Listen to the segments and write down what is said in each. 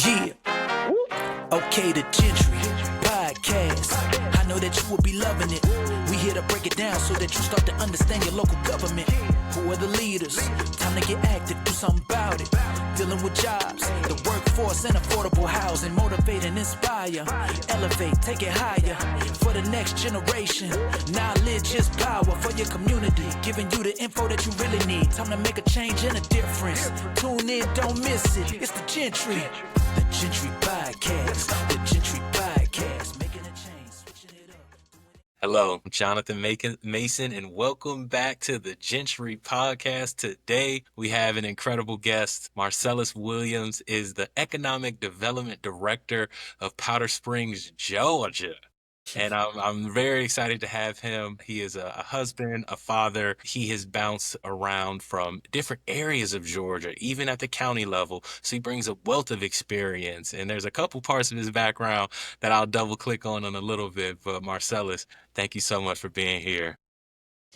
Yeah. Okay, the Jentry Podcast. I know that you will be loving it. We here to break it down so that you start to understand your local government. Who are the leaders? Time to get active, do something about it. Dealing with jobs, the workforce, and affordable housing. Motivate and inspire. Elevate, take it higher. For the next generation. Knowledge is power for your community. Giving you the info that you really need. Time to make a change and a difference. Tune in, don't miss it. It's the Jentry. The Jentry Podcast. The Jentry Podcast. Making a change, switching it up. Hello, I'm Jonathan Mason, and welcome back to the Jentry Podcast. Today, we have an incredible guest. Marsellas Williams is the Economic Development Director of Powder Springs, Georgia. And I'm very excited to have him. He is a husband, a father. He has bounced around from different areas of Georgia, even at the county level. So he brings a wealth of experience. And there's a couple parts of his background that I'll double click on in a little bit. But Marsellas, thank you so much for being here.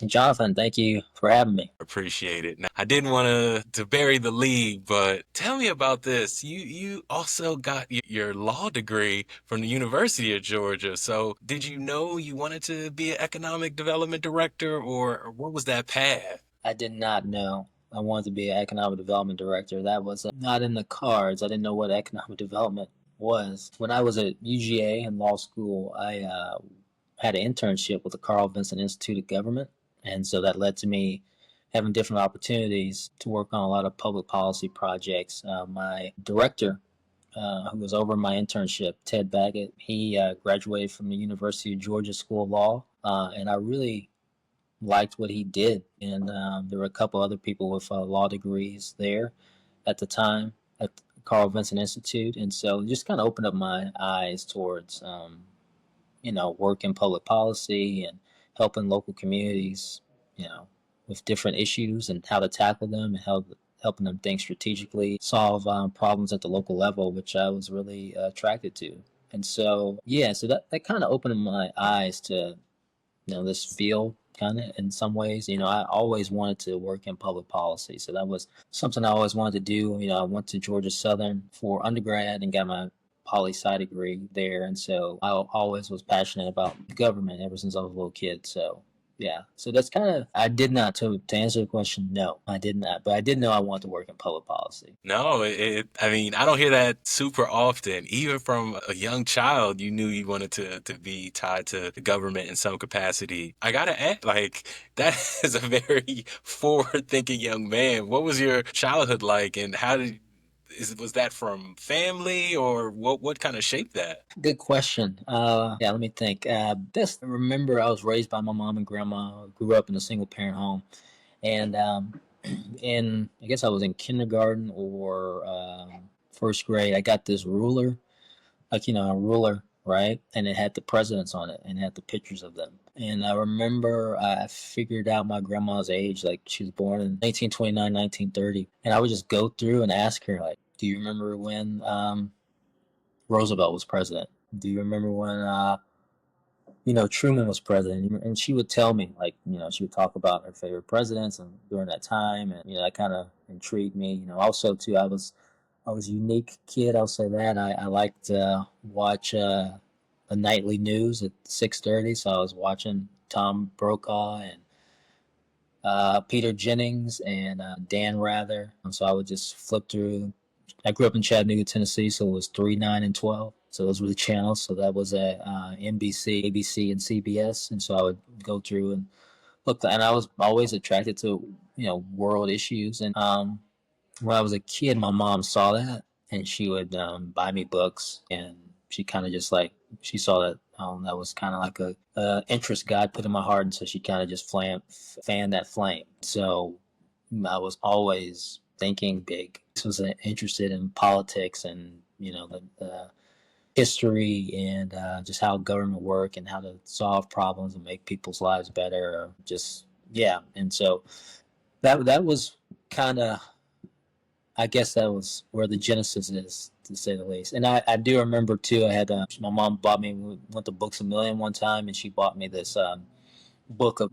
Jonathan, thank you for having me. Appreciate it. Now, I didn't want to bury the lead, but tell me about this. You also got your law degree from the University of Georgia. So did you know you wanted to be an economic development director, or what was that path? I did not know I wanted to be an economic development director. That was not in the cards. I didn't know what economic development was. When I was at UGA in law school, I had an internship with the Carl Vinson Institute of Government. And so that led to me having different opportunities to work on a lot of public policy projects. My director, who was over my internship, Ted Baggett, he graduated from the University of Georgia School of Law, and I really liked what he did. And there were a couple other people with law degrees there at the time at the Carl Vinson Institute. And so it just kind of opened up my eyes towards, work in public policy and helping local communities, with different issues and how to tackle them and helping them think strategically, solve problems at the local level, which I was really attracted to. And so, so that kind of opened my eyes to, this field kind of in some ways. I always wanted to work in public policy. So that was something I always wanted to do. I went to Georgia Southern for undergrad and got my poli-sci degree there, and so I always was passionate about government ever since I was a little kid. So so that's kind of, I did not, to answer the question, no, I did not, but I did know I wanted to work in public policy. No, I don't hear that super often. Even from a young child, you knew you wanted to be tied to the government in some capacity. I gotta ask, that is a very forward-thinking young man. What was your childhood like, and was that from family, or what kind of shaped that? Good question. Let me think. I remember I was raised by my mom and grandma. I grew up in a single parent home. And I guess I was in kindergarten or first grade. I got this ruler, a ruler, right? And it had the presidents on it and it had the pictures of them. And I remember I figured out my grandma's age, she was born in 1929, 1930. And I would just go through and ask her, do you remember when Roosevelt was president? Do you remember when, Truman was president? And she would tell me, she would talk about her favorite presidents and during that time. And, that kind of intrigued me. Also, too, I was a unique kid. I'll say that. I liked to watch the nightly news at 6:30. So I was watching Tom Brokaw and Peter Jennings and Dan Rather. And so I would just flip through. I grew up in Chattanooga, Tennessee, so it was 3, 9, and 12. So those were the channels. So that was at NBC, ABC, and CBS. And so I would go through and look. And I was always attracted to, world issues. And when I was a kid, my mom saw that, and she would buy me books. And she kind of just she saw that that was kind of like a interest God put in my heart. And so she kind of just fanned that flame. So I was always thinking big. I was interested in politics and, the history and just how government work and how to solve problems and make people's lives better. And so that was kind of, I guess that was where the genesis is, to say the least. And I do remember, too, I had my mom bought me, we went to Books A Million one time, and she bought me this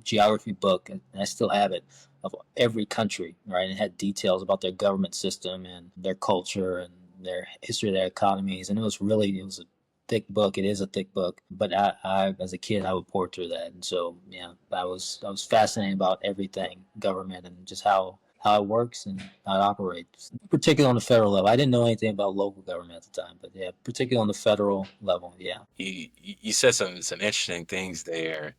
geography book, and I still have it, of every country, right? And it had details about their government system and their culture and their history of their economies, and it was a thick book. It is a thick book, but I as a kid, I would pour through that, and so yeah, I was fascinated about everything government and just how it works and how it operates, particularly on the federal level. I didn't know anything about local government at the time, but yeah, particularly on the federal level, yeah. You said some interesting things there.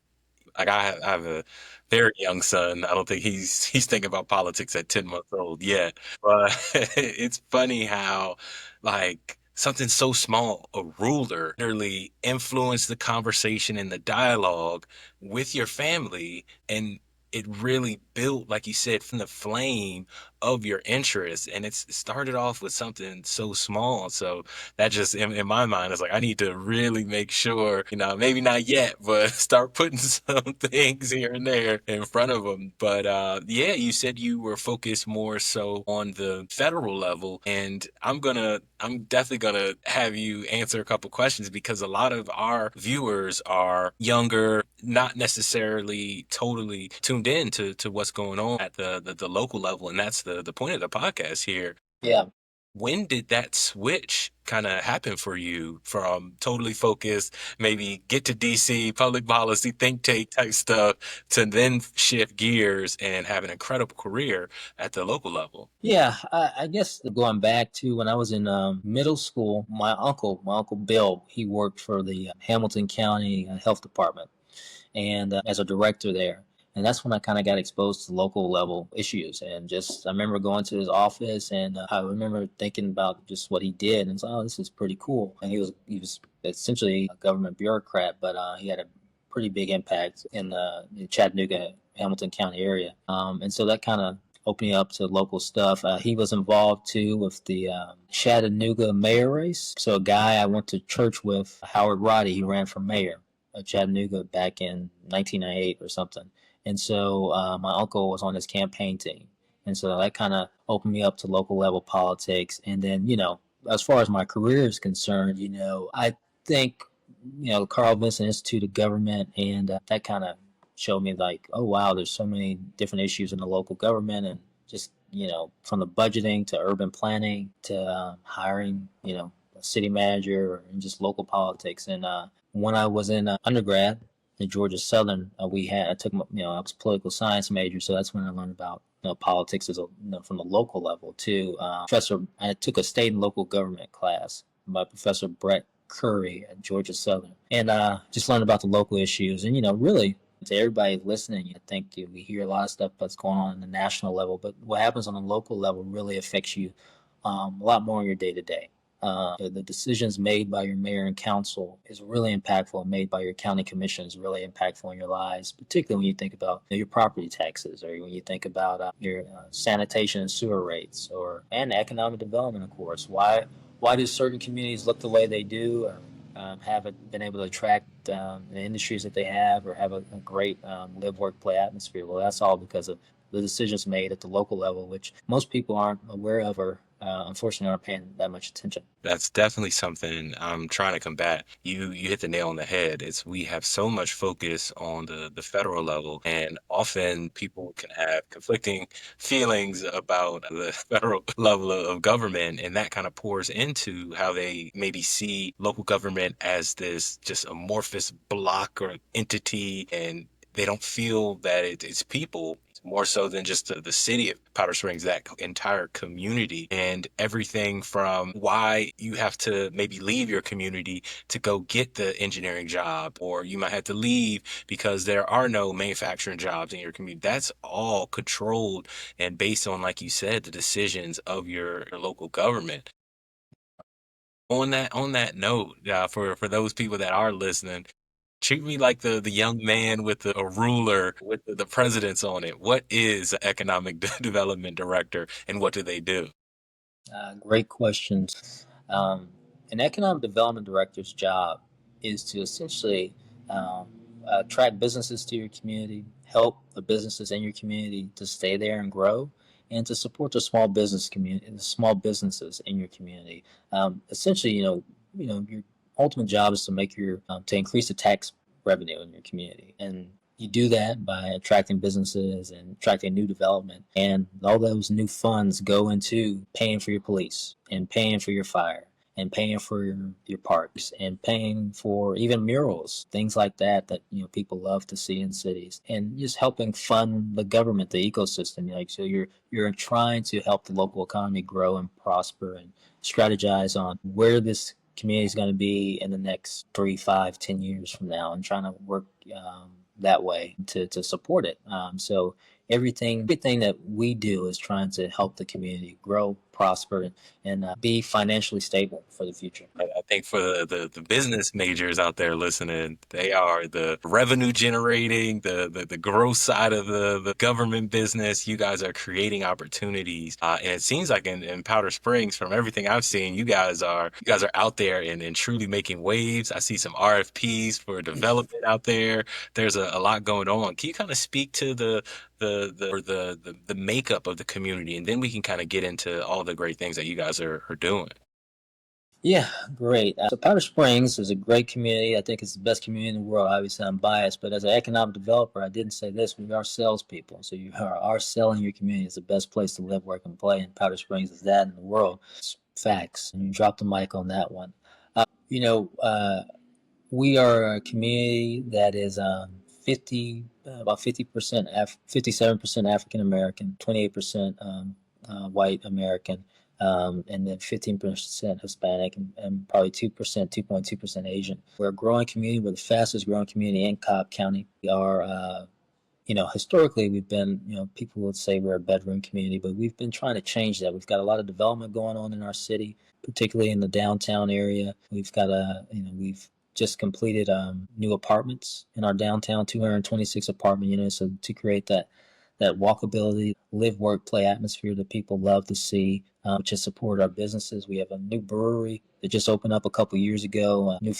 Like I have a very young son. I don't think he's thinking about politics at 10 months old yet. But it's funny how like something so small, a ruler, literally influenced the conversation and the dialogue with your family. And it really built, like you said, from the flame of your interest. And it started off with something so small. So that just in my mind is like I need to really make sure, maybe not yet, but start putting some things here and there in front of them. But yeah, you said you were focused more so on the federal level, and I'm definitely gonna have you answer a couple questions because a lot of our viewers are younger, not necessarily totally tuned in to what's going on at the local level, and that's the point of the podcast here. Yeah. When did that switch kind of happen for you from totally focused, maybe get to DC, public policy, think tank type stuff, to then shift gears and have an incredible career at the local level? Yeah, I guess going back to when I was in middle school, my uncle Bill, he worked for the Hamilton County Health Department, and as a director there. And that's when I kind of got exposed to local level issues. And just, I remember going to his office, and I remember thinking about just what he did, and oh, this is pretty cool. And he was essentially a government bureaucrat, but he had a pretty big impact in the Chattanooga, Hamilton County area. And so that kind of opened me up to local stuff. He was involved too with the Chattanooga mayor race. So a guy I went to church with, Howard Roddy, he ran for mayor of Chattanooga back in 1998 or something. And so my uncle was on his campaign team. And so that kind of opened me up to local level politics. And then, as far as my career is concerned, I think, the Carl Vinson Institute of Government, and that kind of showed me like, oh, wow, there's so many different issues in the local government, and just, from the budgeting to urban planning to hiring, a city manager, and just local politics. And when I was in undergrad at Georgia Southern, I was a political science major, so that's when I learned about politics as from the local level too. I took a state and local government class by Professor Brett Curry at Georgia Southern, and just learned about the local issues. And really, to everybody listening, I think we hear a lot of stuff that's going on the national level, but what happens on the local level really affects you a lot more in your day to day. The decisions made by your mayor and council is really impactful. Made by your county commission is really impactful in your lives, particularly when you think about your property taxes, or when you think about your sanitation and sewer rates, and economic development, of course. Why do certain communities look the way they do, or haven't been able to attract the industries that they have, or have a great live, work, play atmosphere? Well, that's all because of the decisions made at the local level, which most people aren't aware of, or unfortunately aren't paying that much attention. That's definitely something I'm trying to combat. You hit the nail on the head. We have so much focus on the federal level, and often people can have conflicting feelings about the federal level of government, and that kind of pours into how they maybe see local government as this just amorphous block or entity, and they don't feel that it's people more so than just the city of Powder Springs, that entire community, and everything from why you have to maybe leave your community to go get the engineering job, or you might have to leave because there are no manufacturing jobs in your community. That's all controlled and based on, like you said, the decisions of your local government. On that note, for those people that are listening, treat me like the young man with a ruler with the presidents on it. What is an economic development director, and what do they do? Great questions. An economic development director's job is to essentially attract businesses to your community, help the businesses in your community to stay there and grow, and to support the small business community, the small businesses in your community. Essentially, your ultimate job is to make to increase the tax revenue in your community. And You do that by attracting businesses and attracting new development. And all those new funds go into paying for your police and paying for your fire and paying for your parks and paying for even murals, things like that people love to see in cities, and just helping fund the government, the ecosystem. Like, so you're trying to help the local economy grow and prosper and strategize on where this community is going to be in the next 3, 5, 10 years from now, and trying to work that way to support it. So everything that we do is trying to help the community grow, prosper, and be financially stable for the future. I think for the business majors out there listening, they are the revenue generating, the growth side of the government business. You guys are creating opportunities. And it seems like in Powder Springs, from everything I've seen, you guys are out there and truly making waves. I see some RFPs for development out there. There's a lot going on. Can you kind of speak to the makeup of the community, and then we can kind of get into all the great things that you guys are doing? Yeah, great. So Powder Springs is a great community. I think it's the best community in the world. Obviously, I'm biased, but as an economic developer, I didn't say this. We are salespeople. So you are selling your community. It's the best place to live, work, and play. And Powder Springs is that in the world. It's facts. And you dropped the mic on that one. You know, we are a community that is 50% 57% African American, 28% white American, and then 15% Hispanic, and probably 2.2% Asian. We're a growing community. We're the fastest growing community in Cobb County. We are, historically we've been, people would say we're a bedroom community, but we've been trying to change that. We've got a lot of development going on in our city, particularly in the downtown area. We've got we've just completed new apartments in our downtown, 226 apartment units, so to create that walkability, live, work, play atmosphere that people love to see, to support our businesses. We have a new brewery that just opened up a couple years ago, a new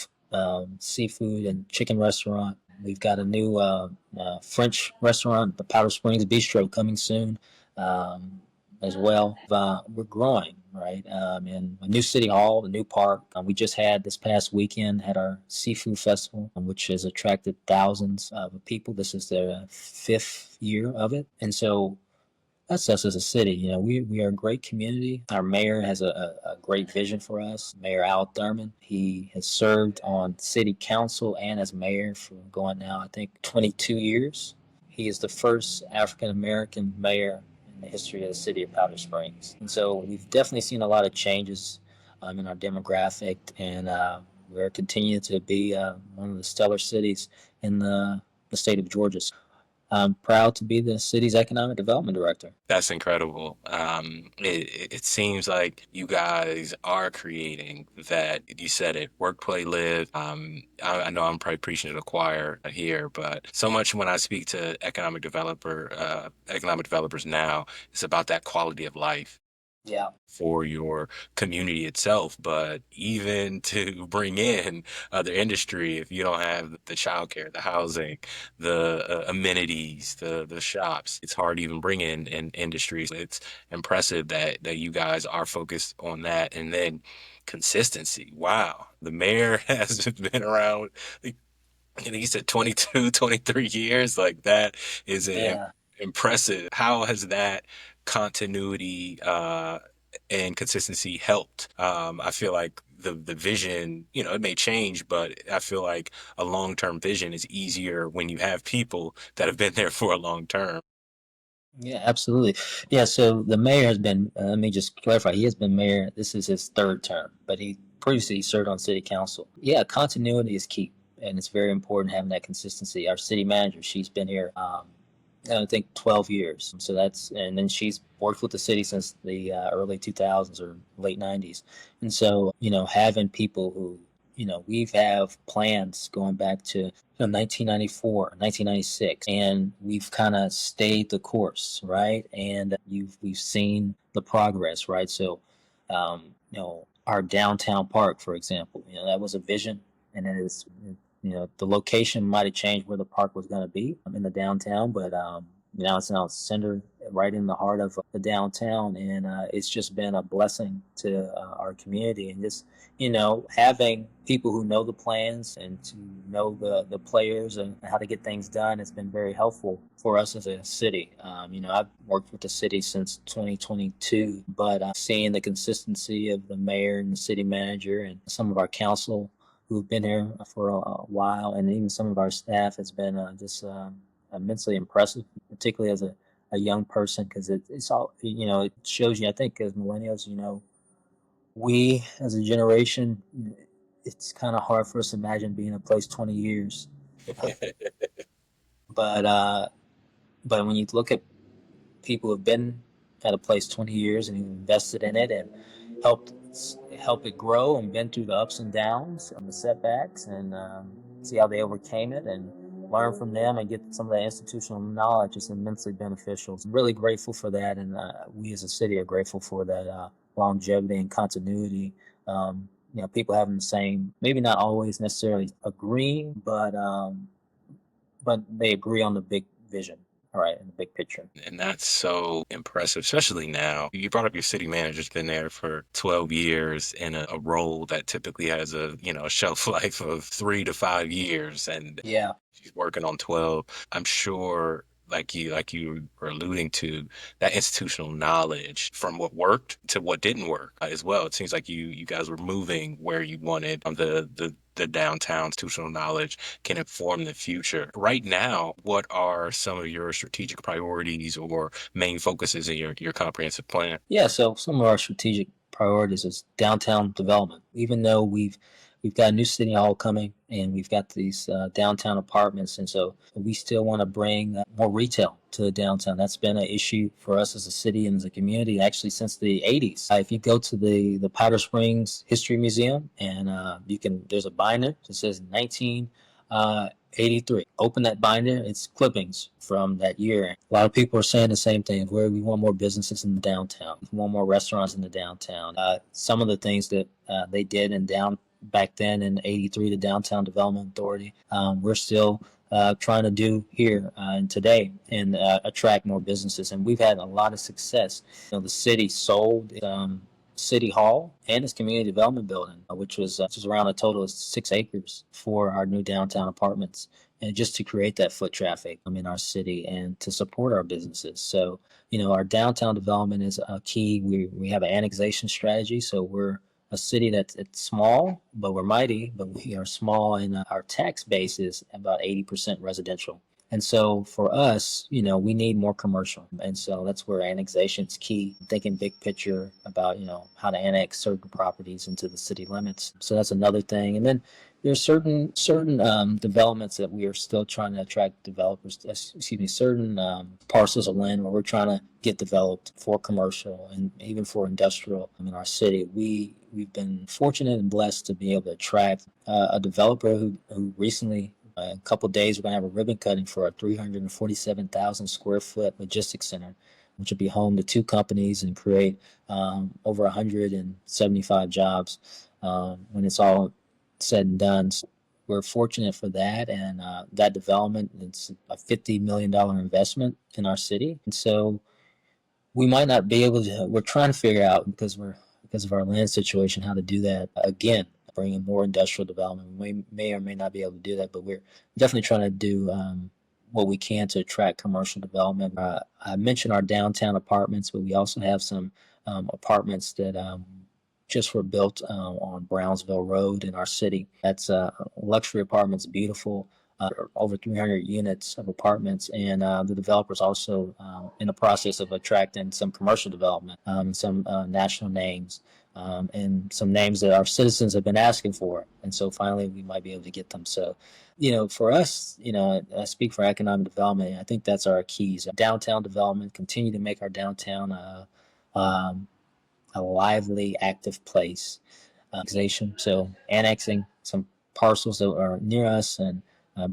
seafood and chicken restaurant. We've got a new French restaurant, the Powder Springs Bistro, coming soon as well. We're growing, right? And a new city hall, a new park. We just had this past weekend had our seafood festival, which has attracted thousands of people. This is their 5th year of it, and so that's us as a city. We are a great community. Our mayor has a great vision for us. Mayor Al Thurman. He has served on city council and as mayor for going now, I think, 22 years. He is the first African American mayor in the history of the city of Powder Springs. And so we've definitely seen a lot of changes in our demographic, and we're continuing to be one of the stellar cities in the state of Georgia. I'm proud to be the city's economic development director. That's incredible. It seems like you guys are creating that. You said it, work, play, live. I know I'm probably preaching to the choir here, but so much when I speak to economic developers now, it's about that quality of life. Yeah. For your community itself, but even to bring in other industry, if you don't have the childcare, the housing, the amenities, the shops, it's hard to even bring in industries. It's impressive that you guys are focused on that. And then consistency. Wow. The mayor has been around, and he said 22, 23 years. Like, that is impressive. How has that continuity and consistency helped? I feel like the vision, it may change, but I feel like a long-term vision is easier when you have people that have been there for a long term. Yeah, absolutely. Yeah, so the mayor has been, let me just clarify, he has been mayor. This is his 3rd term, but he previously served on city council. Yeah, continuity is key, and it's very important having that consistency. Our city manager, she's been here, I think 12 years. So and then she's worked with the city since the early 2000s or late 90s. And so, having people who, we have plans going back to 1994, 1996, and we've kind of stayed the course, right? And we've seen the progress, right? So, our downtown park, for example, that was a vision, and it is. The location might have changed where the park was going to be in the downtown, but It's now centered right in the heart of the downtown, and it's just been a blessing to our community. And just having people who know the plans and to know the players and how to get things done has been very helpful for us as a city. I've worked with the city since 2022, but seeing the consistency of the mayor and the city manager and some of our council who've been here for a while, and even some of our staff has been just immensely impressive, particularly as a young person, because it's all, it shows you, I think, as millennials, we as a generation, it's kind of hard for us to imagine being in a place 20 years. But when you look at people who've been at a place 20 years and who've invested in it and helped help it grow and been through the ups and downs and the setbacks, and see how they overcame it and learn from them and get some of that institutional knowledge is immensely beneficial. So I'm really grateful for that, and we as a city are grateful for that longevity and continuity. People having the same, maybe not always necessarily agreeing, but they agree on the big vision. All right, in the big picture. And that's so impressive, especially now. You brought up your city manager's been there for 12 years in a role that typically has a shelf life of 3 to 5 years. And yeah, she's working on 12. I'm sure, like you were alluding to, that institutional knowledge from what worked to what didn't work as well. It seems like you guys were moving where you wanted. The downtown institutional knowledge can inform the future. Right now, what are some of your strategic priorities or main focuses in your comprehensive plan? Yeah, so some of our strategic priorities is downtown development. Even though we've got a new city hall coming and we've got these downtown apartments, and so we still want to bring more retail to the downtown. That's been an issue for us as a city and as a community actually since the 80s. If you go to the Powder Springs History Museum, and there's a binder that says 1983. Open that binder, it's clippings from that year. A lot of people are saying the same thing, where we want more businesses in the downtown, we want more restaurants in the downtown. Some of the things that they did back then in 83, the Downtown Development Authority, we're still trying to do here and today, and attract more businesses. And we've had a lot of success. The city sold City Hall and its community development building, which was around a total of 6 acres for our new downtown apartments, and just to create that foot traffic in our city and to support our businesses. So, our downtown development is a key. We have an annexation strategy, so we're a city that's small, but we're mighty. But we are small, and our tax base is about 80% residential. And so for us, we need more commercial. And so that's where annexation is key, thinking big picture about, how to annex certain properties into the city limits. So that's another thing. And then there's certain developments that we are still trying to attract developers, certain parcels of land where we're trying to get developed for commercial and even for industrial in our city. We've been fortunate and blessed to be able to attract a developer who recently, in a couple of days, we're going to have a ribbon cutting for a 347,000 square foot logistics center, which will be home to 2 companies and create over 175 jobs when it's all said and done. So we're fortunate for that, and that development, it's a $50 million investment in our city. And so we might not be able to, we're trying to figure out, because of our land situation, how to do that again. Bringing more industrial development. We may or may not be able to do that, but we're definitely trying to do what we can to attract commercial development. I mentioned our downtown apartments, but we also have some apartments that just were built on Brownsville Road in our city. That's luxury apartments, beautiful, over 300 units of apartments, and the developers also in the process of attracting some commercial development, some national names. And some names that our citizens have been asking for. And so finally we might be able to get them. So, for us, I speak for economic development. I think that's our keys. Downtown development, continue to make our downtown a lively, active place. So annexing some parcels that are near us and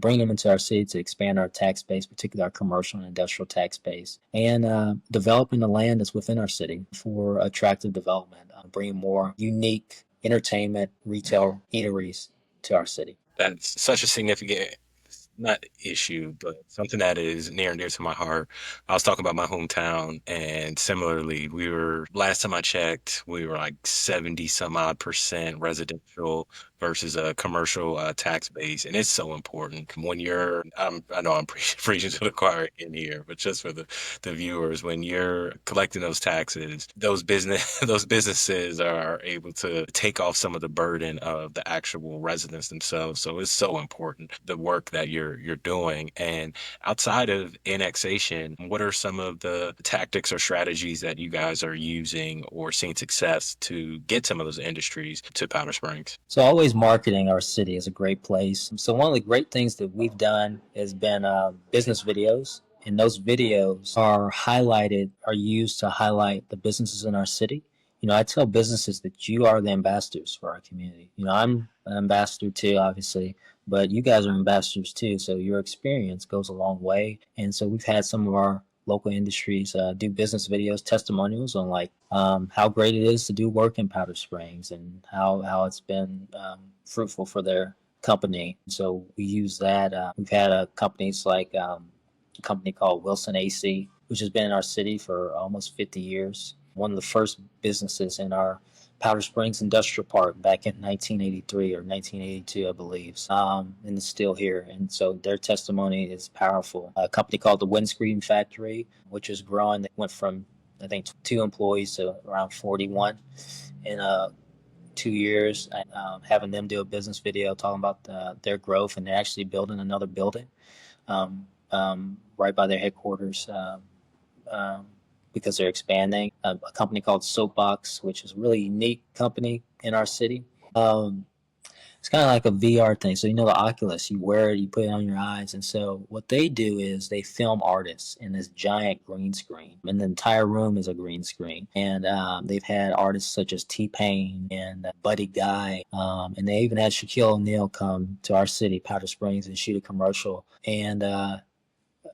bring them into our city to expand our tax base, particularly our commercial and industrial tax base, and developing the land that's within our city for attractive development, bringing more unique entertainment, retail, eateries to our city. That's such a significant not issue, but something that is near and dear to my heart. I was talking about my hometown, and similarly, last time I checked, we were like 70 some odd percent residential versus a commercial tax base. And it's so important when I know I'm preaching to the choir in here, but just for the viewers, when you're collecting those taxes, those businesses are able to take off some of the burden of the actual residents themselves. So it's so important, the work that you're doing. And outside of annexation, what are some of the tactics or strategies that you guys are using or seeing success to get some of those industries to Powder Springs? So always marketing our city is a great place. So one of the great things that we've done has been business videos. And those videos are used to highlight the businesses in our city. I tell businesses that you are the ambassadors for our community. I'm an ambassador too, obviously, but you guys are ambassadors too. So your experience goes a long way. And so we've had some of our local industries do business videos, testimonials on how great it is to do work in Powder Springs and how it's been fruitful for their company. So we use that. We've had companies like a company called Wilson AC, which has been in our city for almost 50 years. One of the first businesses in our Powder Springs Industrial Park back in 1983 or 1982, I believe, and it's still here. And so their testimony is powerful. A company called the Windscreen Factory, which is growing. They went from, I think, 2 employees to around 41 in 2 years. Having them do a business video talking about their growth, and they're actually building another building right by their headquarters. Because they're expanding. A company called Soapbox, which is a really unique company in our city. It's kind of like a VR thing. So the Oculus, you wear it, you put it on your eyes. And so what they do is they film artists in this giant green screen. And the entire room is a green screen. And they've had artists such as T-Pain and Buddy Guy. And they even had Shaquille O'Neal come to our city, Powder Springs, and shoot a commercial. And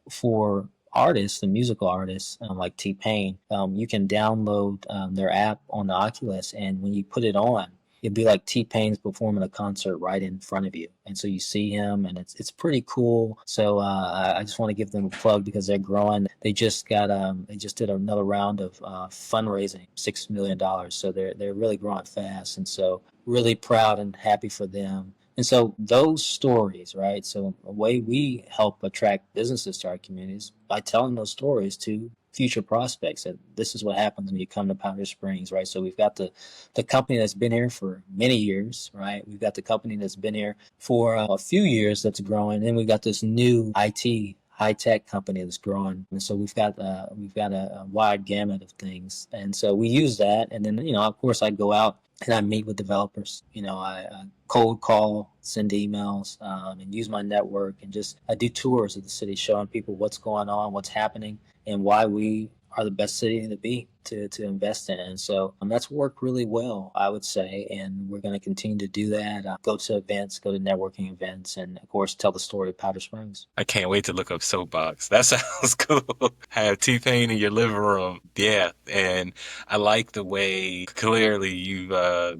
for artists and musical artists like T-Pain, you can download their app on the Oculus, and when you put it on, it'd be like T-Pain's performing a concert right in front of you, and so you see him, and it's pretty cool. So I just want to give them a plug because they're growing. They just did another round of fundraising, $6 million. So they're really growing fast, and so really proud and happy for them. And so those stories, right? So a way we help attract businesses to our communities by telling those stories to future prospects that this is what happens when you come to Powder Springs, right? So we've got the company that's been here for many years, right? We've got the company that's been here for a few years that's growing, and we've got this new IT high-tech company that's growing. And so we've got a wide gamut of things. And so we use that, and then of course I go out and I meet with developers. I cold call, send emails, and use my network, and I do tours of the city, showing people what's going on, what's happening, and why we are the best city to be to invest in. And so that's worked really well, I would say, and we're going to continue to do that. Go to events, go to networking events, and of course tell the story of Powder Springs. I can't wait to look up Soapbox. That sounds cool. Have T-Pain in your living room. Yeah. And I like the way clearly you've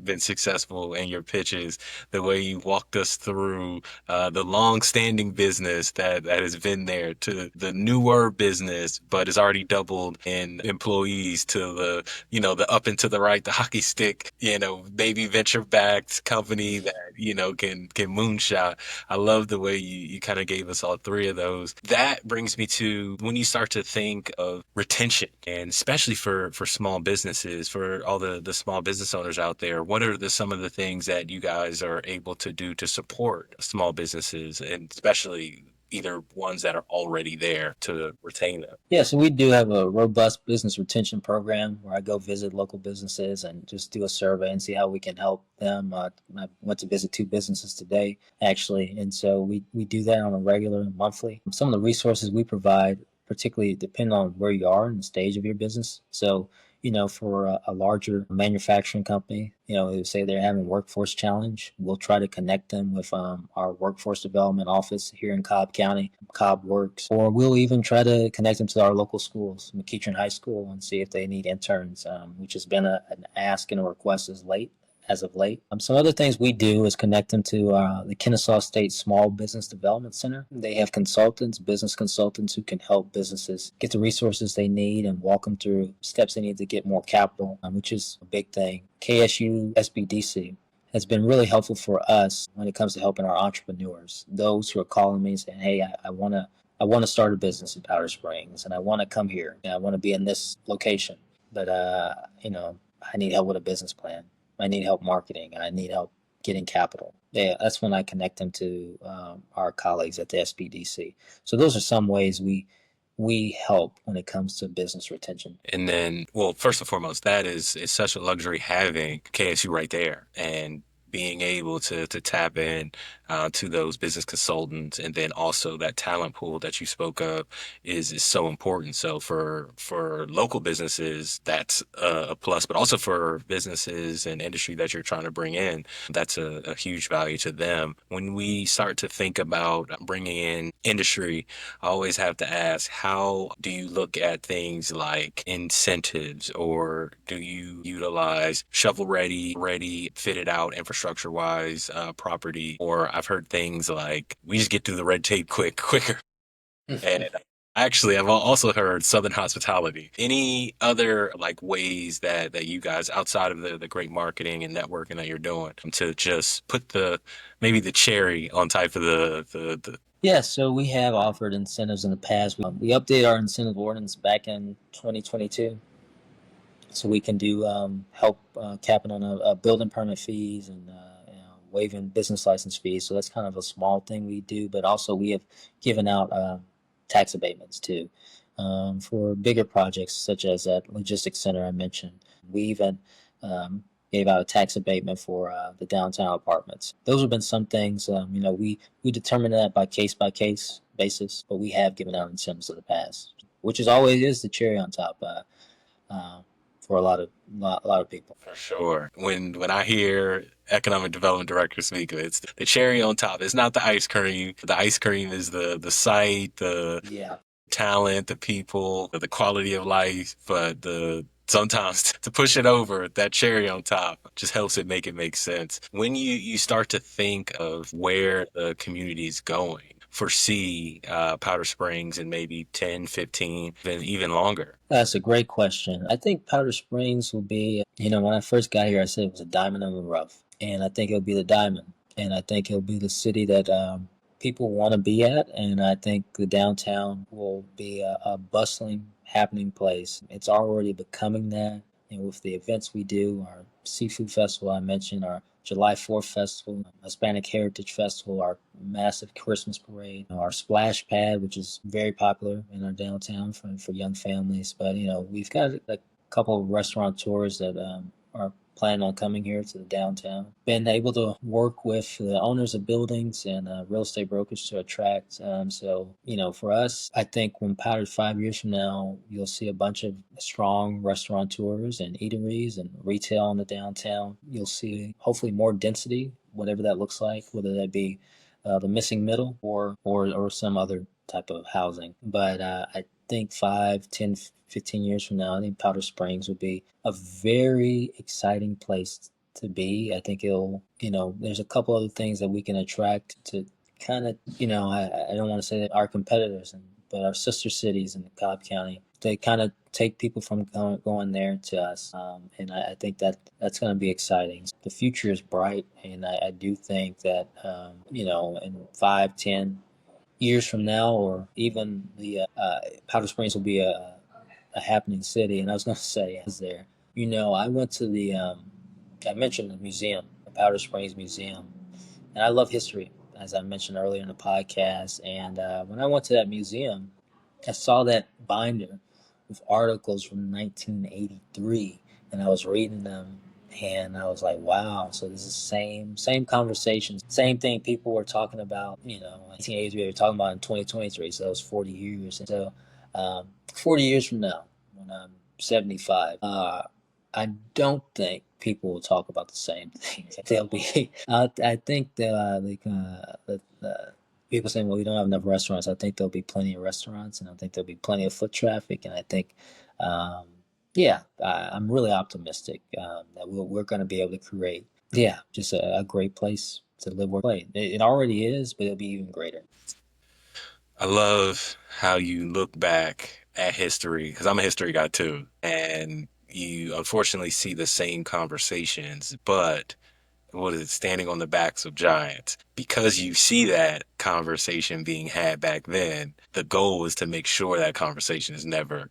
been successful in your pitches, the way you walked us through the long-standing business that has been there to the newer business, but has already doubled in employees, to the up and to the right, the hockey stick, maybe venture-backed company that, can moonshot. I love the way you kind of gave us all 3 of those. That brings me to when you start to think of retention, and especially for small businesses, for all the small business owners out there, what are some of the things that you guys are able to do to support small businesses, and especially either ones that are already there, to retain them? Yeah, so we do have a robust business retention program where I go visit local businesses and just do a survey and see how we can help them. I went to visit 2 businesses today, actually, and so we do that on a regular monthly. Some of the resources we provide, particularly depend on where you are in the stage of your business. So for a larger manufacturing company, say they're having a workforce challenge, we'll try to connect them with our workforce development office here in Cobb County, Cobb Works, or we'll even try to connect them to our local schools, McEachern High School, and see if they need interns, which has been an ask and a request as late as of late. Some other things we do is connect them to the Kennesaw State Small Business Development Center. They have consultants, business consultants who can help businesses get the resources they need and walk them through steps they need to get more capital, which is a big thing. KSU SBDC has been really helpful for us when it comes to helping our entrepreneurs. Those who are calling me and saying, "Hey, I want to start a business in Powder Springs, and I want to come here, and I want to be in this location, but I need help with a business plan. I need help marketing, and I need help getting capital." Yeah, that's when I connect them to our colleagues at the SBDC. So those are some ways we help when it comes to business retention. And then, well, first and foremost, that is such a luxury having KSU right there and being able to tap in to those business consultants, and then also that talent pool that you spoke of is so important. So for local businesses, that's a plus, but also for businesses and industry that you're trying to bring in, that's a huge value to them. When we start to think about bringing in industry, I always have to ask, how do you look at things like incentives, or do you utilize shovel ready, fitted out infrastructure wise property? Or I've heard things like, we just get through the red tape quicker. And actually, I've also heard Southern hospitality. Any other like ways that you guys, outside of the great marketing and networking that you're doing, to just put maybe the cherry on top of the Yeah, so we have offered incentives in the past. We updated our incentive ordinance back in 2022, so we can do help capping on building permit fees and waiving business license fees. So that's kind of a small thing we do, but also we have given out tax abatements too for bigger projects such as that logistics center I mentioned. We even gave out a tax abatement for the downtown apartments. Those have been some things. We determine that by case basis, but we have given out incentives in the past, which is always is the cherry on top for a lot of people. For sure. When I hear economic development director speak, it's the cherry on top. It's not the ice cream. The ice cream is the site, the talent, the people, the quality of life, but sometimes to push it over, that cherry on top just helps it make sense. When you start to think of where the community is going, foresee Powder Springs in maybe 10, 15, even longer? That's a great question. I think Powder Springs will be, when I first got here, I said it was a diamond in the rough. And I think it'll be the diamond. And I think it'll be the city that people want to be at. And I think the downtown will be a bustling, happening place. It's already becoming that. And with the events we do, our Seafood Festival I mentioned, our July 4th Festival, Hispanic Heritage Festival, our massive Christmas parade, our splash pad, which is very popular in our downtown for young families. But, we've got a couple of restaurateurs that are planning on coming here to the downtown. Been able to work with the owners of buildings and real estate brokers to attract. So, for us, I think when Powder 5 years from now, you'll see a bunch of strong restaurateurs and eateries and retail in the downtown. You'll see hopefully more density, whatever that looks like, whether that be the missing middle or some other type of housing. But I think 5, 10, 15 years from now, I think Powder Springs will be a very exciting place to be. I think there's a couple other things that we can attract to kind of, I don't want to say that our competitors, but our sister cities in Cobb County, they kind of take people from going there to us. And I think that's going to be exciting. The future is bright, and I do think that, in 5, 10 years from now, or even the Powder Springs will be a happening city. And I was going to say, I went to I mentioned the museum, the Powder Springs Museum, and I love history, as I mentioned earlier in the podcast. And when I went to that museum, I saw that binder with articles from 1983, and I was reading them, and I was like, wow, so this is the same conversations, same thing people were talking about, 1983, they were talking about in 2023, so that was 40 years. And so 40 years from now, when I'm 75, I don't think people will talk about the same things. They'll be, I think that people saying, well, we don't have enough restaurants. I think there'll be plenty of restaurants, and I think there'll be plenty of foot traffic. And I think, I'm really optimistic that we're going to be able to create Yeah, just a great place to live, work, play. It already is, but it'll be even greater. I love how you look back at history because I'm a history guy too, and you unfortunately see the same conversations, but what is it, standing on the backs of giants. Because you see that conversation being had back then, the goal is to make sure that conversation is never,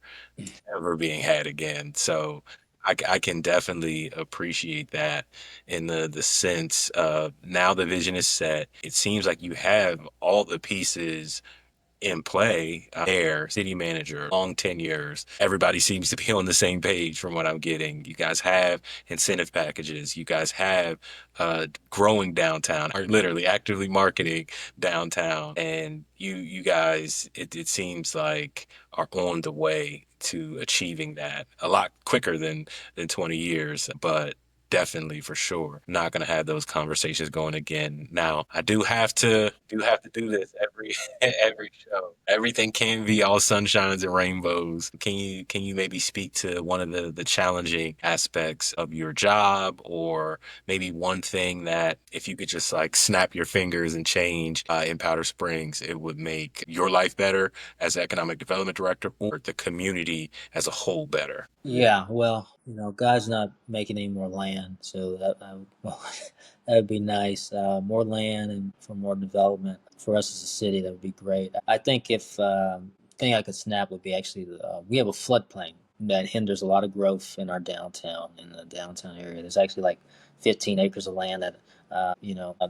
ever being had again. So I can definitely appreciate that in the sense of now the vision is set. It seems like you have all the pieces in play. Mayor, city manager, long tenures. Everybody seems to be on the same page from what I'm getting. You guys have incentive packages. You guys have growing downtown, or literally actively marketing downtown. And you guys, it seems like are on the way to achieving that a lot quicker than 20 years. But definitely for sure. Not gonna have those conversations going again. Now, I do have to do this every every show. Everything can be all sunshines and rainbows. Can you maybe speak to one of the challenging aspects of your job, or maybe one thing that if you could just like snap your fingers and change in Powder Springs, it would make your life better as economic development director or the community as a whole better? Yeah, well, God's not making any more land, so well, that would be nice. More land and for more development for us as a city, that would be great. I think if thing I could snap would be actually we have a floodplain that hinders a lot of growth in our downtown, in the downtown area. There's actually like 15 acres of land that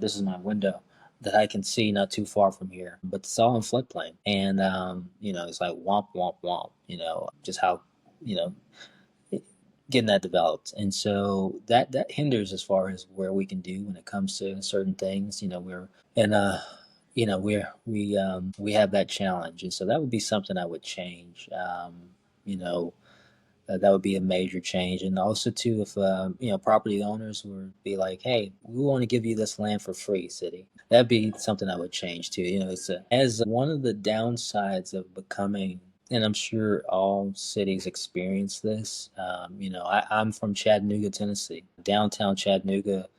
this is my window that I can see not too far from here, but it's all in floodplain, and it's like womp womp womp. Just how you know getting that developed, and so that hinders as far as where we can do when it comes to certain things. We're and we have that challenge, and so that would be something I would change. You know, that would be a major change, and also too, if property owners would be like, "Hey, we want to give you this land for free, city." That'd be something I would change too. As one of the downsides of becoming, and I'm sure all cities experience this. I'm from Chattanooga, Tennessee. Downtown Chattanooga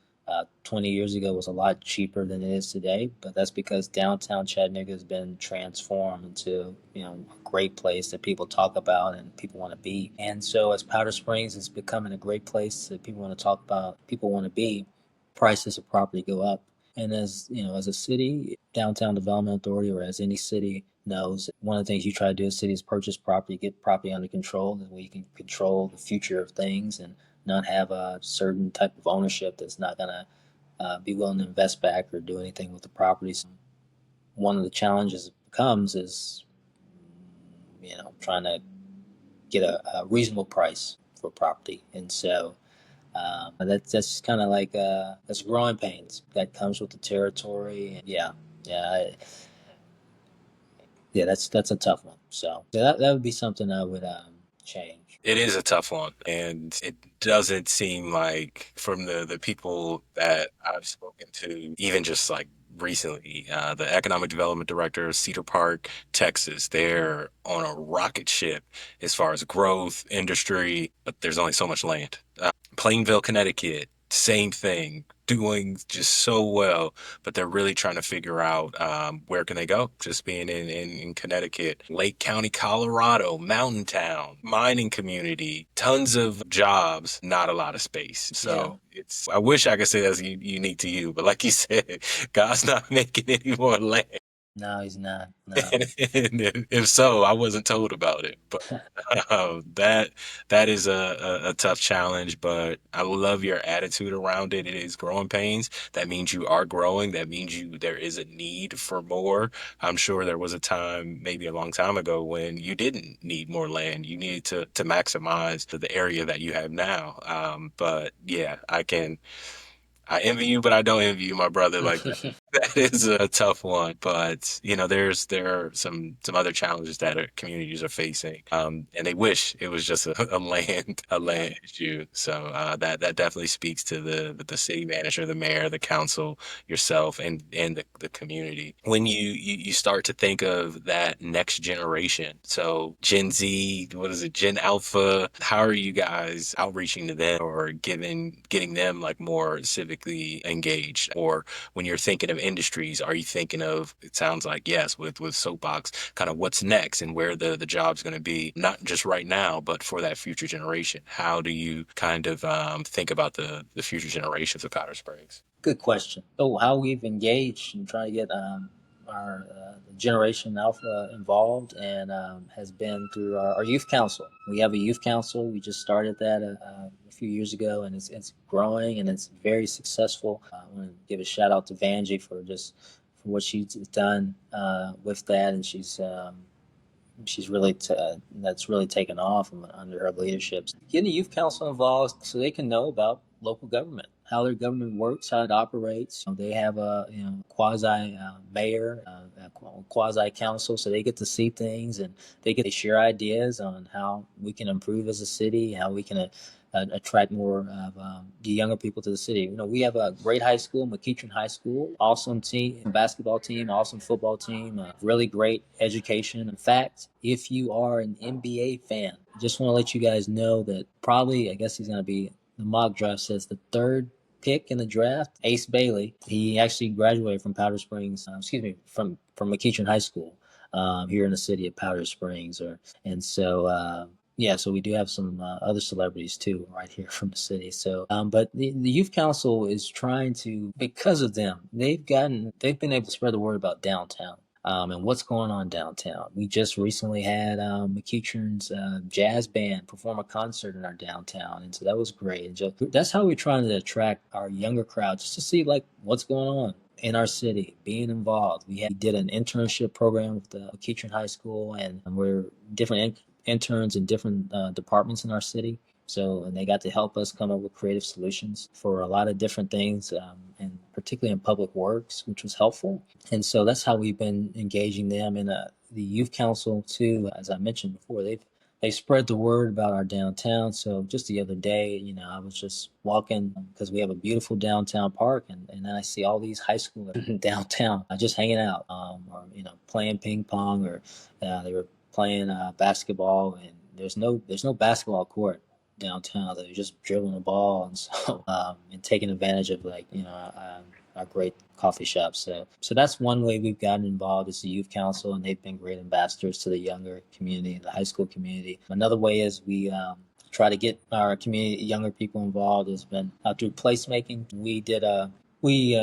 20 years ago was a lot cheaper than it is today, but that's because downtown Chattanooga has been transformed into, a great place that people talk about and people want to be. And so as Powder Springs is becoming a great place that people want to talk about, people want to be, prices of property go up. And as a city, downtown development authority, or as any city knows, one of the things you try to do as a city is purchase property, get property under control, and where you can control the future of things and not have a certain type of ownership that's not going to be willing to invest back or do anything with the properties. One of the challenges becomes is, trying to get a reasonable price for property. And so that's kind of like that's growing pains that comes with the territory. And yeah, yeah. That's a tough one. So that would be something I would change. It is a tough one, and it doesn't seem like from the people that I've spoken to, even just like recently, the economic development director of Cedar Park, Texas, they're on a rocket ship as far as growth, industry, but there's only so much land. Plainville, Connecticut, same thing, doing just so well, but they're really trying to figure out where can they go. Just being in Connecticut, Lake County, Colorado, mountain town, mining community, tons of jobs, not a lot of space. So I wish I could say that's unique to you, but like you said, God's not making any more land. No, he's not. No. And if so, I wasn't told about it. But that is a tough challenge. But I love your attitude around it. It is growing pains. That means you are growing. That means there is a need for more. I'm sure there was a time, maybe a long time ago, when you didn't need more land. You needed to maximize the area that you have now. But yeah, I envy you, but I don't envy you, my brother. Like That is a tough one, but there are some other challenges that our communities are facing, and they wish it was just a land issue. So that definitely speaks to the city manager, the mayor, the council, yourself, and the community. When you start to think of that next generation, so Gen Z, what is it, Gen Alpha? How are you guys outreaching to them or getting them like more civically engaged? Or when you're thinking of industries, are you thinking of, it sounds like, yes, with Soapbox, kind of what's next and where the job's going to be, not just right now, but for that future generation? How do you kind of think about the future generations of Powder Springs? Good question. So how we've engaged and trying to get our Generation Alpha involved and has been through our youth council. We have a youth council. We just started that a few years ago, and it's growing and it's very successful. I want to give a shout out to Vanjie for what she's done with that, and she's really that's really taken off under her leadership. Getting the youth council involved so they can know about local government, how their government works, how it operates. They have a quasi mayor, a quasi council, so they get to see things and they get to share ideas on how we can improve as a city, how we can attract more of the younger people to the city. We have a great high school, McEachern High School, awesome team, basketball team, awesome football team, really great education. In fact, if you are an NBA fan, I just want to let you guys know that probably, I guess he's going to be, the mock draft says the third pick in the draft, Ace Bailey. He actually graduated from Powder Springs, from McEachern High School here in the city of Powder Springs. So we do have some other celebrities too right here from the city. So, but the youth council is trying to, because of them, they've been able to spread the word about downtown. And what's going on downtown. We just recently had McEachern's jazz band perform a concert in our downtown, and so that was great. And that's how we're trying to attract our younger crowd, just to see like what's going on in our city, being involved. We did an internship program with the McEachern High School, and we're different interns in different departments in our city. And they got to help us come up with creative solutions for a lot of different things, and particularly in public works, which was helpful. And so that's how we've been engaging them in the youth council too. As I mentioned before, they spread the word about our downtown. So just the other day, I was just walking because we have a beautiful downtown park, and then I see all these high schoolers downtown just hanging out, or playing ping pong, or they were playing basketball, and there's no basketball court downtown. They're just dribbling the ball, and so and taking advantage of our great coffee shops. So that's one way we've gotten involved is the youth council, and they've been great ambassadors to the younger community, the high school community. Another way is we try to get our community, younger people involved, has been through placemaking. We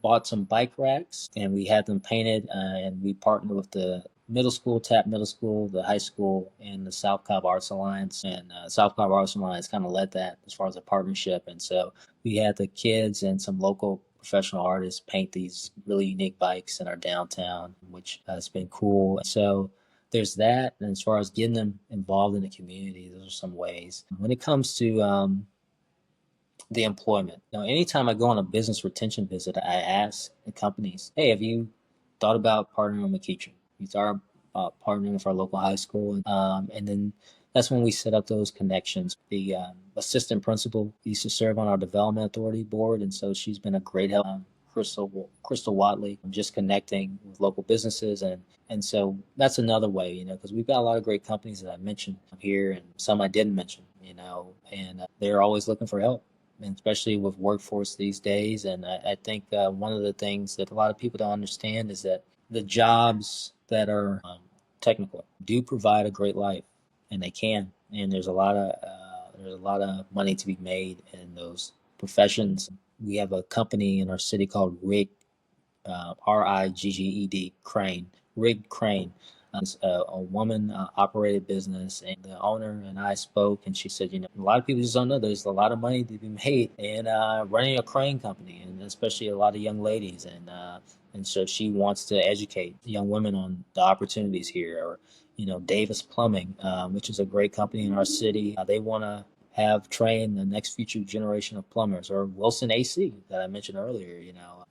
bought some bike racks and we had them painted, and we partnered with the Tap Middle School, the high school, and the South Cobb Arts Alliance. And South Cobb Arts Alliance kind of led that as far as a partnership. And so we had the kids and some local professional artists paint these really unique bikes in our downtown, which has been cool. So there's that. And as far as getting them involved in the community, those are some ways. When it comes to the employment, anytime I go on a business retention visit, I ask the companies, hey, have you thought about partnering with McEachern? You thought about partnering with our local high school? And then that's when we set up those connections. The assistant principal used to serve on our development authority board, and so she's been a great help. Crystal Watley, just connecting with local businesses, and so that's another way, because we've got a lot of great companies that I mentioned here, and some I didn't mention, and they're always looking for help, and especially with workforce these days. And I think one of the things that a lot of people don't understand is that the jobs that are technical do provide a great life, and they can. And there's a lot of money to be made in those professions. We have a company in our city called Rig, RIGGED Crane, Rig Crane. It's a woman operated business, and the owner and I spoke, and she said, a lot of people just don't know there's a lot of money to be made in running a crane company, and especially a lot of young ladies. And so she wants to educate young women on the opportunities here. Or, Davis Plumbing, which is a great company in our city. They want to have trained the next future generation of plumbers, or Wilson AC that I mentioned earlier,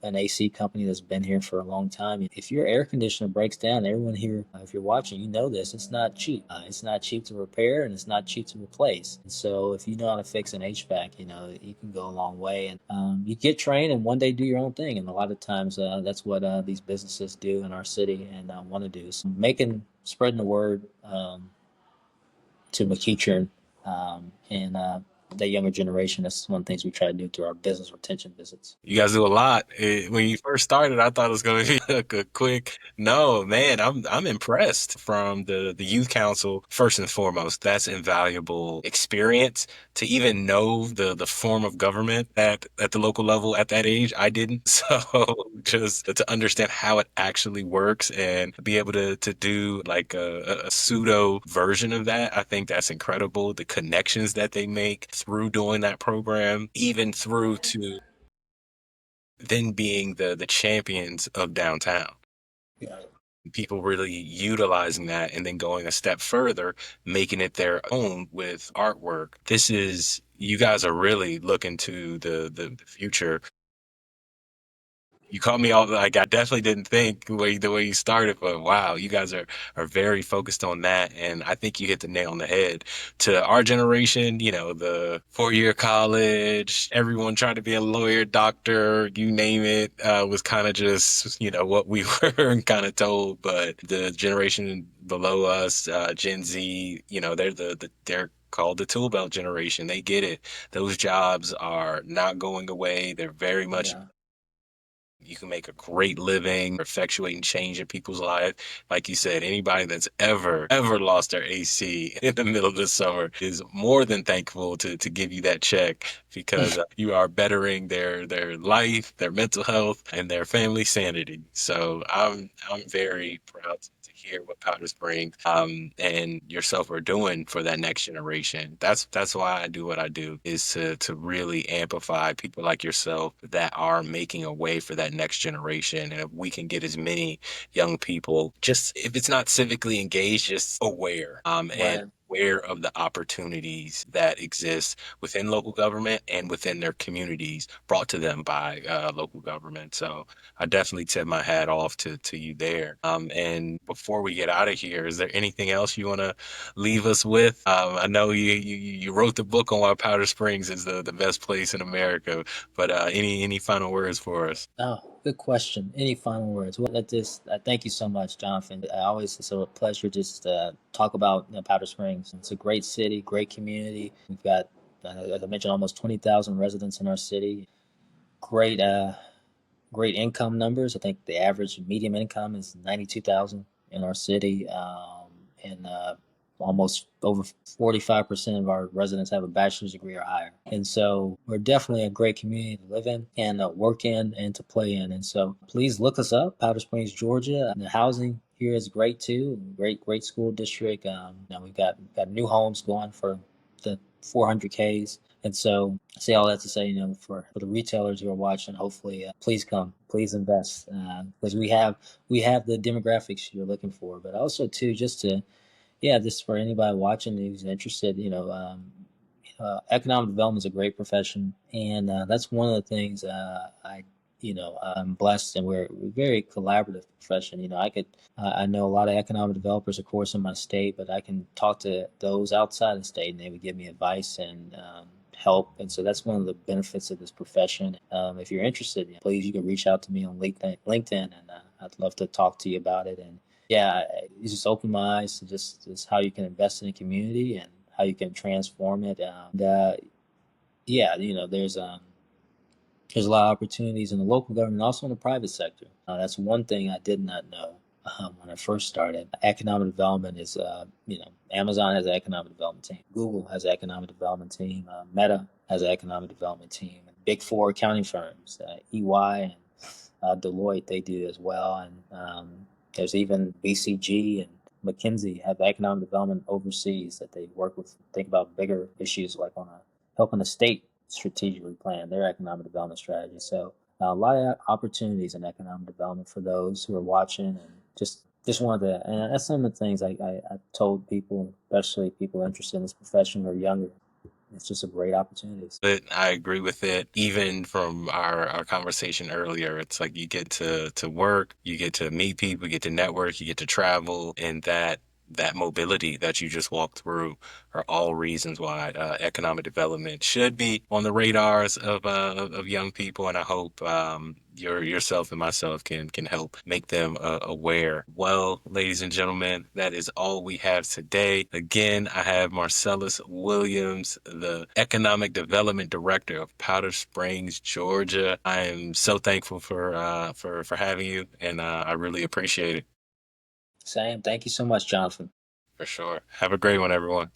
an AC company that's been here for a long time. If your air conditioner breaks down, everyone here, if you're watching, you know this, it's not cheap. It's not cheap to repair, and it's not cheap to replace. And so if you know how to fix an HVAC, you can go a long way. And you get trained and one day do your own thing. And a lot of times that's what these businesses do in our city and want to do. So spreading the word to McEachern and the younger generation. That's one of the things we try to do through our business retention visits. You guys do a lot. When you first started, I thought it was going to be a quick. No, man, I'm impressed from the youth council. First and foremost, that's invaluable experience to even know the form of government at the local level at that age. I didn't, so just to understand how it actually works and be able to do like a pseudo version of that, I think that's incredible. The connections that they make through doing that program, even through to then being the champions of downtown. Yeah. People really utilizing that and then going a step further, making it their own with artwork. You guys are really looking to the future. You caught me all like I definitely didn't think the way you started, but wow, you guys are very focused on that, and I think you hit the nail on the head. To our generation, the 4-year college, everyone trying to be a lawyer, doctor, you name it, was kind of just what we were kind of told. But the generation below us, Gen Z, they're called the tool belt generation. They get it. Those jobs are not going away. They're very much. Yeah. You can make a great living, effectuating change in people's lives. Like you said, anybody that's ever lost their AC in the middle of the summer is more than thankful to give you that check because you are bettering their life, their mental health, and their family sanity. So I'm very proud to hear what Powder Springs and yourself are doing for that next generation. That's why I do what I do, is to really amplify people like yourself that are making a way for that next generation. And if we can get as many young people, just if it's not civically engaged, just aware and Right. aware of the opportunities that exist within local government and within their communities brought to them by local government. So I definitely tip my hat off to you there. And before we get out of here, is there anything else you want to leave us with? I know you wrote the book on why Powder Springs is the best place in America, but any final words for us? Oh, good question. Any final words? Well, thank you so much, Jonathan. It's a pleasure just to talk about Powder Springs. It's a great city, great community. We've got, as I mentioned, almost 20,000 residents in our city. Great, great income numbers. I think the average median income is 92,000 in our city, and almost over 45% of our residents have a bachelor's degree or higher. And so we're definitely a great community to live in and work in and to play in. And so please look us up, Powder Springs, Georgia. The housing here is great too. Great school district. We've got new homes going for the 400Ks. And so I say all that to say, for the retailers who are watching, hopefully, please come, please invest, because we have the demographics you're looking for, but also too, just for anybody watching who's interested, economic development is a great profession, and that's one of the things I'm blessed, and we're a very collaborative profession. I know a lot of economic developers, of course, in my state, but I can talk to those outside the state, and they would give me advice and help. And so that's one of the benefits of this profession. If you're interested, please, you can reach out to me on LinkedIn, and I'd love to talk to you about it. And it just opened my eyes to just how you can invest in a community and how you can transform it. There's a lot of opportunities in the local government, also in the private sector. That's one thing I did not know when I first started. Economic development is, Amazon has an economic development team. Google has an economic development team. Meta has an economic development team. Big Four accounting firms, EY and Deloitte, they do as well. And there's even BCG and McKinsey have economic development overseas that they work with. Think about bigger issues like helping the state strategically plan their economic development strategy. So a lot of opportunities in economic development for those who are watching, and just wanted to, and that's some of the things I told people, especially people interested in this profession or younger. It's just a great opportunity. But I agree with it. Even from our conversation earlier, it's like you get to work, you get to meet people, you get to network, you get to travel, and that mobility that you just walked through are all reasons why economic development should be on the radars of young people. And I hope yourself and myself can help make them aware. Well, ladies and gentlemen, that is all we have today. Again, I have Marsellas Williams, the Economic Development Director of Powder Springs, Georgia. I am so thankful for having you, and I really appreciate it. Sam, thank you so much, Jonathan. For sure. Have a great one, everyone.